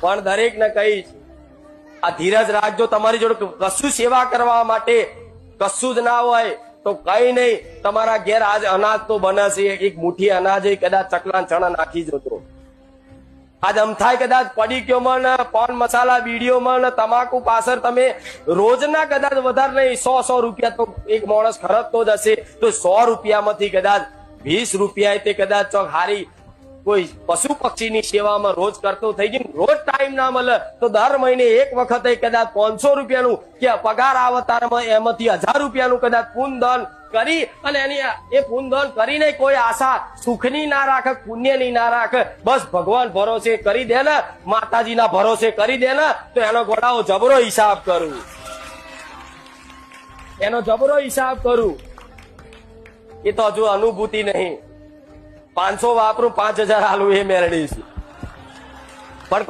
પણ દરેકને કહીશ આ ધીરજ રાખજો. તમારી જોડે કશું સેવા કરવા માટે કશું જ ના હોય તો કઈ નહીં, તમારા ઘેર આજ અનાજ તો બને છે, એક મુઠ્ઠી અનાજ કદાચ ચકલા ચણા નાખી જતો. આજ આમ થાય કદાચ પડીકીઓમાં ને પાન મસાલા બીડીઓમાં ને તમાકુ પાછળ તમે રોજના કદાચ વધારે નહીં 100 રૂપિયા તો એક માણસ ખર્ચતો જ હશે, તો 100 રૂપિયામાંથી કદાચ 20 રૂપિયા તે કદાચ ચોક હારી કોઈ પશુ પક્ષીની સેવામાં રોજ કરતો થઈ ગયો. રોજ ટાઈમ ના મળે તો દર મહિને એક વખત કદાચ 500 રૂપિયાનું કે પગાર આવતારમાં એમાંથી 1000 રૂપિયાનું કદાચ પુણ્યદાન કરી અને એની એ પુણ્યદાન કરીને કોઈ આશા સુખની ના રાખે, પુણ્યની ના રાખે, બસ ભગવાન ભરોસે કરી દે ને, માતાજીના ભરોસે કરી દે ને, તો એનો ગોળાઓ જબરો હિસાબ કરું, એનો જબરો હિસાબ કરું. એ તો હજુ અનુભૂતિ નહીં. 500 વાપરું 5000 આલું એ મેળવીશ પણ